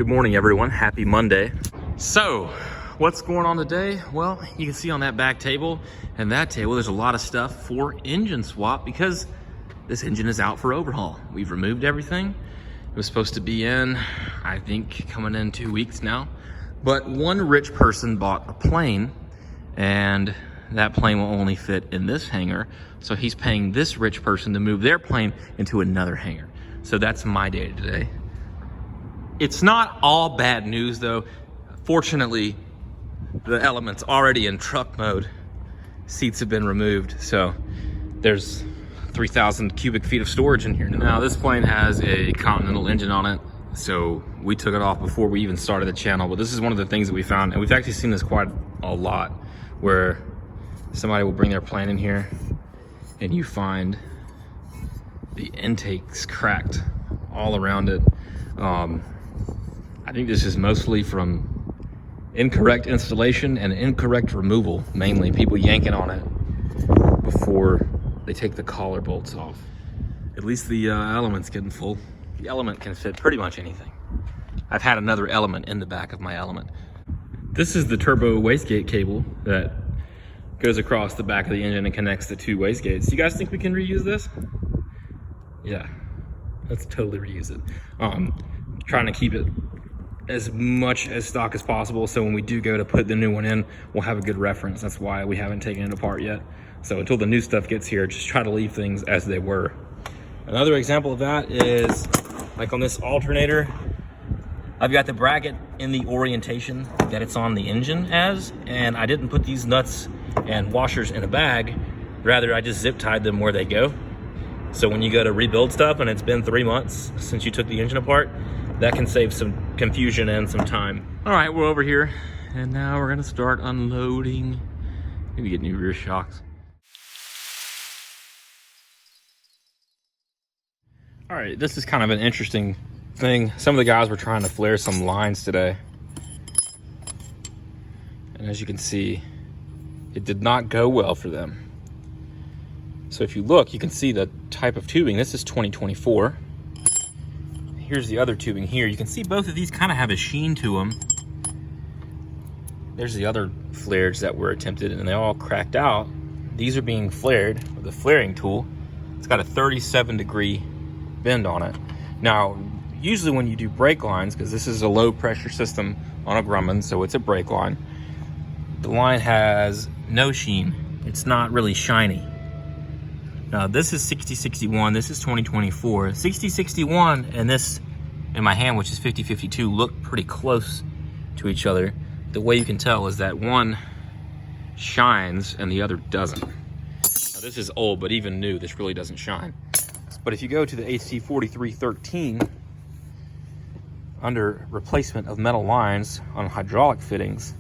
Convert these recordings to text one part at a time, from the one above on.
Good morning, everyone. Happy Monday. So, what's going on today? Well, you can see on that back table and that table, there's a lot of stuff for engine swap because this engine is out for overhaul. We've removed everything. It was supposed to be in, I think, coming in 2 weeks now. But one rich person bought a plane, and that plane will only fit in this hangar. So he's paying this rich person to move their plane into another hangar. So that's my day today. It's not all bad news though. Fortunately, the Element's already in truck mode. Seats have been removed, so there's 3,000 cubic feet of storage in here. Now this plane has a Continental engine on it, so we took it off before we even started the channel. But this is one of the things that we found, and we've actually seen this quite a lot, where somebody will bring their plane in here and you find the intakes cracked all around it. I think this is mostly from incorrect installation and incorrect removal, mainly people yanking on it before they take the collar bolts off. At least the Element's getting full. The Element can fit pretty much anything. I've had another Element in the back of my Element. This is the turbo wastegate cable that goes across the back of the engine and connects the two wastegates. You guys think we can reuse this? Yeah, let's totally reuse it. Trying to keep it as much as stock as possible, so when we do go to put the new one in, we'll have a good reference. That's why we haven't taken it apart yet. So until the new stuff gets here, just try to leave things as they were. Another example of that is like on this alternator, I've got the bracket in the orientation that it's on the engine as, and I didn't put these nuts and washers in a bag. Rather, I just zip tied them where they go. So when you go to rebuild stuff and it's been 3 months since you took the engine apart, that can save some confusion and some time. All right, we're over here, and now we're gonna start unloading. Maybe get new rear shocks. All right, this is kind of an interesting thing. Some of the guys were trying to flare some lines today. And as you can see, it did not go well for them. So if you look, you can see the type of tubing. This is 2024. Here's the other tubing here. You can see both of these kind of have a sheen to them. There's the other flares that were attempted, and they all cracked out. These are being flared with a flaring tool. It's got a 37-degree bend on it. Now, usually when you do brake lines, because this is a low pressure system on a Grumman, so it's a brake line, the line has no sheen. It's not really shiny. Now this is 6061, this is 2024. 6061 and this in my hand, which is 5052, look pretty close to each other. The way you can tell is that one shines and the other doesn't. Now this is old, but even new, this really doesn't shine. But if you go to the AC 4313, under replacement of metal lines on hydraulic fittings,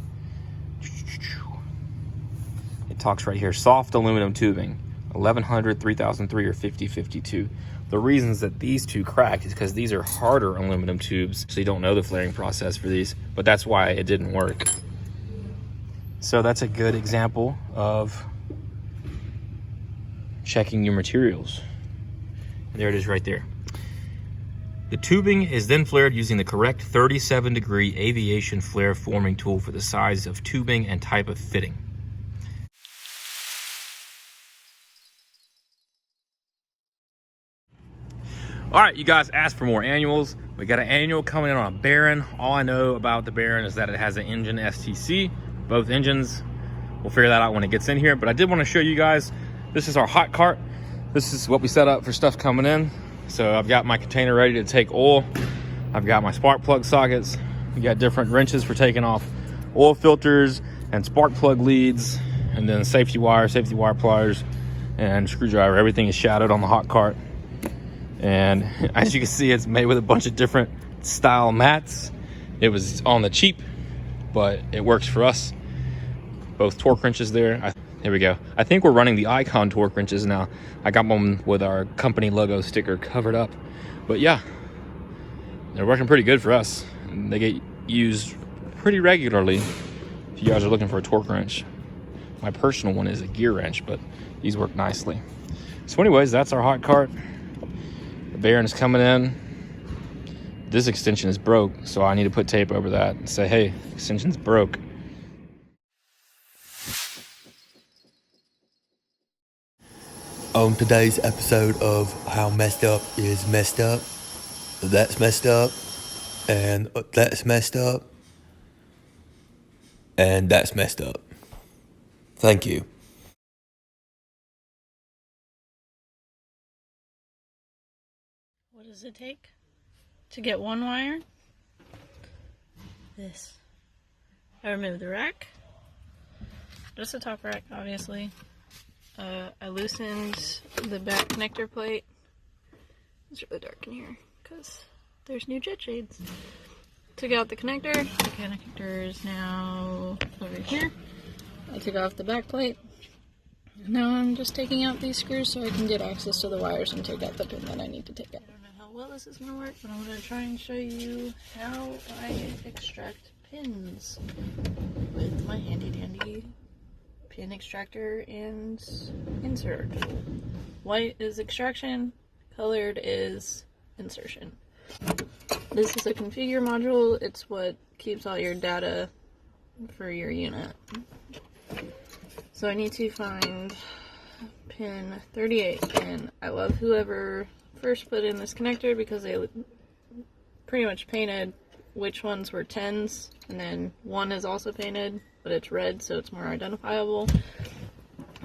it talks right here, soft aluminum tubing. 1100, 3003, or 5052. The reasons that these two cracked is because these are harder aluminum tubes, so you don't know the flaring process for these, but that's why it didn't work. So that's a good example of checking your materials. And there it is right there. The tubing is then flared using the correct 37-degree aviation flare forming tool for the size of tubing and type of fitting. All right, you guys asked for more annuals. We got an annual coming in on a Baron. All I know about the Baron is that it has an engine STC, both engines. We'll figure that out when it gets in here, but I did want to show you guys, this is our hot cart. This is what we set up for stuff coming in. So I've got my container ready to take oil. I've got my spark plug sockets. We got different wrenches for taking off oil filters and spark plug leads, and then safety wire pliers, and screwdriver. Everything is shadowed on the hot cart. And as you can see, it's made with a bunch of different style mats. It was on the cheap, but it works for us. Both torque wrenches there. Here we go. I think we're running the Icon torque wrenches now. I got one with our company logo sticker covered up. But yeah, they're working pretty good for us. And they get used pretty regularly if you guys are looking for a torque wrench. My personal one is a gear wrench, but these work nicely. So anyways, that's our hot cart. The Baron is coming in. this extension is broke, so I need to put tape over that and say, hey, extension's broke. On today's episode of How Messed Up is Messed Up, that's messed up, and that's messed up, and that's messed up. Thank you. What does it take to get one wire? This. I removed the rack. Just the top rack, obviously. I loosened the back connector plate. It's really dark in here because there's new jet shades. Took out the connector. The connector is now over here. I took off the back plate. Now I'm just taking out these screws so I can get access to the wires and take out the pin that I need to take out. I don't know how well this is going to work, but I'm going to try and show you how I extract pins with my handy dandy pin extractor and insert tool. White is extraction, colored is insertion. This is a configure module. It's what keeps all your data for your unit. So I need to find pin 38, and I love whoever first put in this connector because they pretty much painted which ones were 10s, and then one is also painted, but it's red, so it's more identifiable.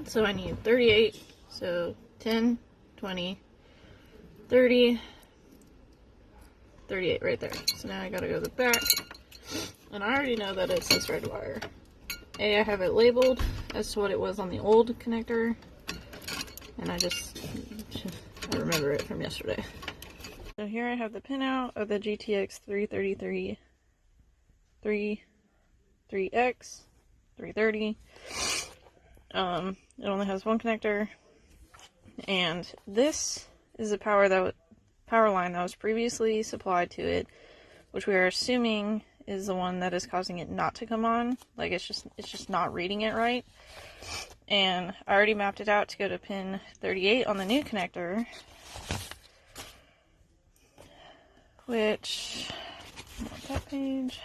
So I need 38, so 10, 20, 30, 38 right there. So now I gotta go to the back, and I already know that it's this red wire. I have it labeled as to what it was on the old connector, and I remember it from yesterday. So here I have the pinout of the GTX 333 3X 330. It only has one connector, and this is a power line that was previously supplied to it, which we are assuming is the one that is causing it not to come on. Like it's just not reading it right. And I already mapped it out to go to pin 38 on the new connector, which that page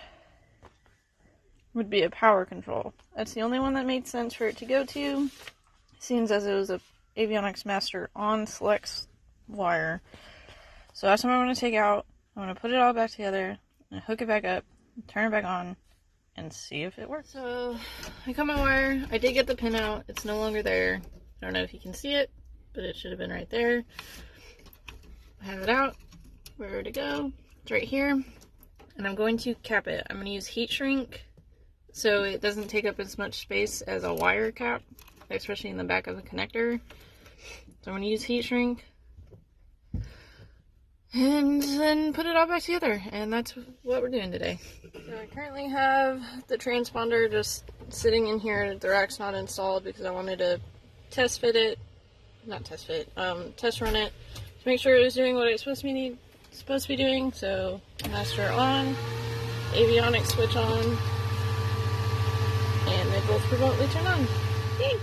would be a power control. That's the only one that made sense for it to go to. Seems as it was a Avionics Master on Selects wire. So that's what I'm going to take out. I'm going to put it all back together and hook it back up, turn it back on, and see if it works. So I got my wire. I did get the pin out. It's no longer there. I don't know if you can see it, but it should have been right there. I have it out. Where to go? It's right here. And I'm going to cap it. I'm going to use heat shrink so it doesn't take up as much space as a wire cap, especially in the back of the connector. So I'm going to use heat shrink and then put it all back together, and that's what we're doing today. So I currently have the transponder just sitting in here. The rack's not installed because I wanted to test run it to make sure it was doing what it's supposed to be doing. So master on, Avionics switch on, and they both remotely turn on. Yay!